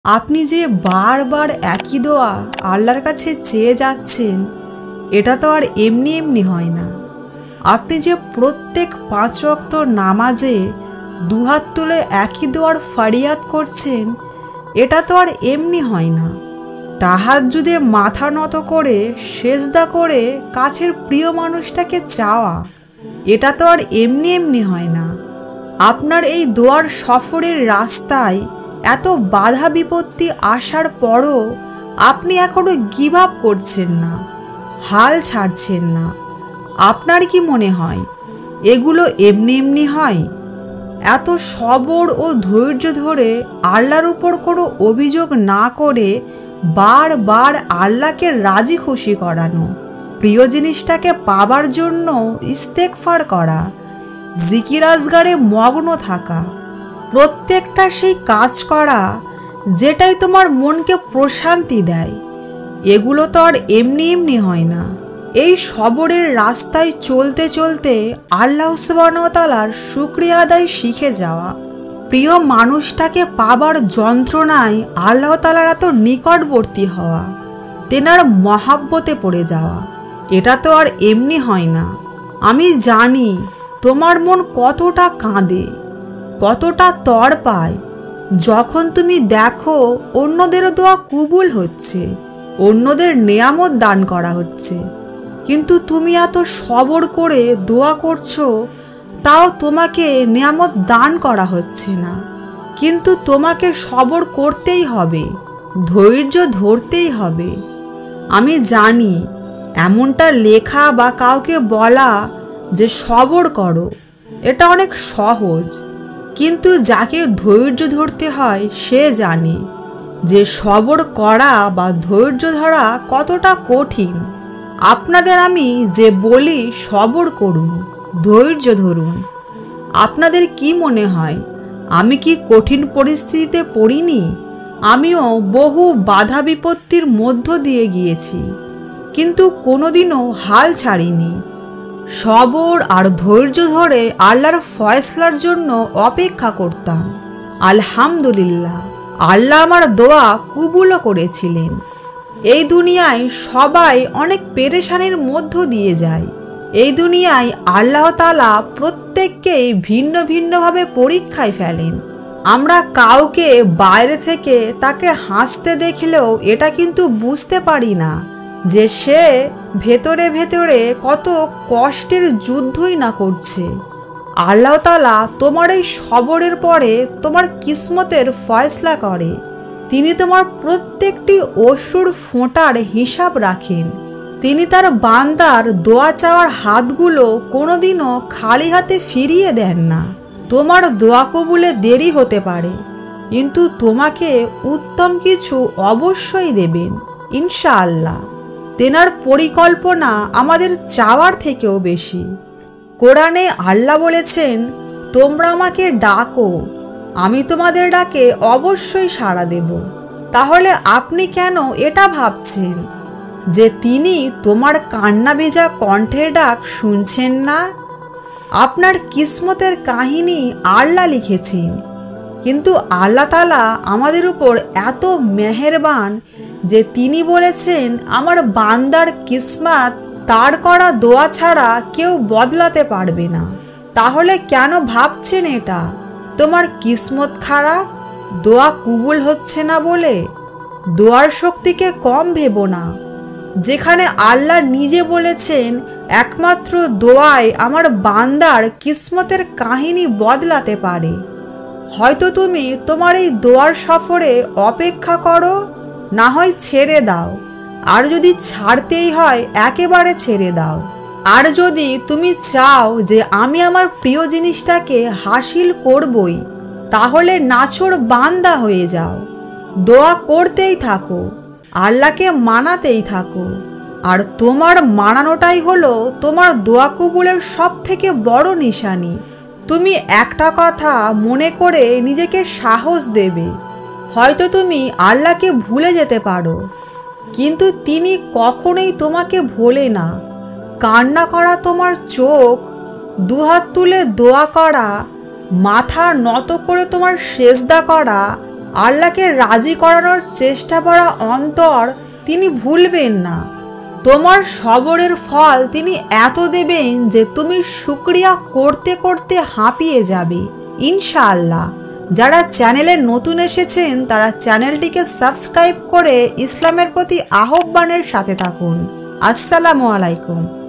আপনি যে বারবার একই দোয়া আল্লাহর কাছে চেয়ে যাচ্ছেন, এটা তো আর এমনি এমনি হয় না। আপনি যে প্রত্যেক 5 ওয়াক্ত নামাজে দুহাত তুলে একই দোয়ার ফারিয়াদ করছেন, এটা তো আর এমনি হয় না। তাহাজ্জুদে মাথা নত করে সেজদা করে কাছের প্রিয় মানুষটাকে চাওয়া, এটা তো আর এমনি এমনি হয় না। আপনার এই দোয়ার সফরের রাস্তায় এত বাধা বিপত্তি আসার পরও আপনি এখনো গিভ আপ করছেন না, হাল ছাড়ছেন না। আপনার কি মনে হয় এগুলো এমনি এমনি হয়? এত সবর ও ধৈর্য ধরে আল্লাহর উপর কোনো অভিযোগ না করে বারবার আল্লাহকে রাজি খুশি করানো, প্রিয় জিনিসটাকে পাবার জন্য ইস্তেগফার করা, জিকির আজগারে মগ্ন থাকা, প্রত্যেকটা সেই কাজ করা যেটাই তোমার মনকে প্রশান্তি দেয়, এগুলো তো আর এমনি এমনি হয় না। এই সবরের রাস্তায় চলতে চলতে আল্লাহ সুবহানাহু ওয়া তাআলার শুকরিয়া আদায় শিখে যাওয়া, প্রিয় মানুষটাকে পাবার যন্ত্রণায় আল্লাহ তাআলার এত নিকটবর্তী হওয়া, তেনার মহাব্বতে পড়ে যাওয়া, এটা তো আর এমনি হয় না। আমি জানি তোমার মন কতটা কাঁদে, কতটা তড় পায় যখন তুমি দেখো অন্যদেরও দোয়া কবুল হচ্ছে, অন্যদের নেয়ামত দান করা হচ্ছে, কিন্তু তুমি এত সবর করে দোয়া করছো, তাও তোমাকে নেয়ামত দান করা হচ্ছে না। কিন্তু তোমাকে সবর করতেই হবে, ধৈর্য ধরতেই হবে। আমি জানি এমনটা লেখা বা কাউকে বলা যে সবর করো, এটা অনেক সহজ, কিন্তু যাকে ধৈর্য ধরতে হয় সে জানে যে সবর করা বা ধৈর্য ধরা কতটা কঠিন। আপনাদের আমি যে বলি সবর করুন, ধৈর্য ধরুন, আপনাদের কি মনে হয় আমি কি কঠিন পরিস্থিতিতে পড়িনি? আমিও বহু বাধা বিপত্তির মধ্য দিয়ে গিয়েছি, কিন্তু কোনোদিনও হাল ছাড়িনি। সবর আর ধৈর্য ধরে আল্লাহর ফয়সলার জন্য অপেক্ষা করতাম। আলহামদুলিল্লাহ, আল্লাহ আমার দোয়া কবুলও করেছিলেন। এই দুনিয়ায় সবাই অনেক পেরেশানির মধ্য দিয়ে যায়। এই দুনিয়ায় আল্লাহ তাআলা প্রত্যেককেই ভিন্ন ভিন্নভাবে পরীক্ষায় ফেলেন। আমরা কাউকে বাইরে থেকে তাকে হাসতে দেখলেও এটা কিন্তু বুঝতে পারি না যে সে ভেতরে ভেতরে কত কষ্টের যুদ্ধই না করছে। আল্লাহ তাআলা তোমার এই সবরের পরে তোমার কিসমতের ফয়সলা করে। তিনি তোমার প্রত্যেকটি অশ্রুর ফোঁটার হিসাব রাখেন। তিনি তার বান্দার দোয়া চাওয়ার হাতগুলো কোনোদিনও খালি হাতে ফিরিয়ে দেন না। তোমার দোয়া কবুলে দেরি হতে পারে, কিন্তু তোমাকে উত্তম কিছু অবশ্যই দেবেন ইনশাআল্লাহ। তেনার পরিকল্পনা আমাদের চাওয়ার থেকেও বেশি। কোরআনে আল্লাহ বলেছেন, তোমরা আমাকে ডাকো, আমি তোমাদের ডাকে অবশ্যই সাড়া দেব। তাহলে আপনি কেন এটা ভাবছেন যে তিনি তোমার কান্না ভেজা কণ্ঠের ডাক শুনছেন না? আপনার কিসমতের কাহিনী আল্লাহ লিখেছেন, কিন্তু আল্লাহ তাআলা আমাদের উপর এত মেহেরবান যে তিনি বলেছেন আমার বান্দার কিসমত তার করা দোয়া ছাড়া কেউ বদলাতে পারবে না। তাহলে কেন ভাবছেন এটা তোমার কিসমত খারাপ, দোয়া কবুল হচ্ছে না বলে? দোয়ার শক্তিকে কম ভেবো না, যেখানে আল্লাহ নিজে বলেছেন একমাত্র দোয়ায় আমার বান্দার কিসমতের কাহিনী বদলাতে পারে। হয়তো তুমি তোমার এই দোয়ার সফরে অপেক্ষা করো, না হয় ছেড়ে দাও। আর যদি ছাড়তেই হয় একেবারে ছেড়ে দাও। আর যদি তুমি চাও যে আমি আমার প্রিয় জিনিসটাকে হাসিল করবই, তাহলে নাছোড় বান্দা হয়ে যাও। দোয়া করতেই থাকো, আল্লাহকে মানাতেই থাকো। আর তোমার মানানোটাই হলো তোমার দোয়া কবুলের সব থেকে বড় নিশানি। তুমি একটা কথা মনে করে নিজেকে সাহস দেবে, হয়তো তুমি আল্লাহকে ভুলে যেতে পারো, কিন্তু তিনি কখনোই তোমাকে ভোলে না। কান্না করা তোমার চোখ, দুহাত তুলে দোয়া করা, মাথা নত করে তোমার সেজদা করা, আল্লাহকে রাজি করানোর চেষ্টা করা অন্তর তিনি ভুলবেন না। তোমার সবরের ফল তিনি এত দেবেন যে তুমি শুকরিয়া করতে করতে হাঁপিয়ে যাবে ইনশাআল্লাহ। যারা চ্যানেলে নতুন এসেছেন তারা চ্যানেলটিকে সাবস্ক্রাইব করে ইসলামের প্রতি আহ্বানের সাথে থাকুন। আসসালামু আলাইকুম।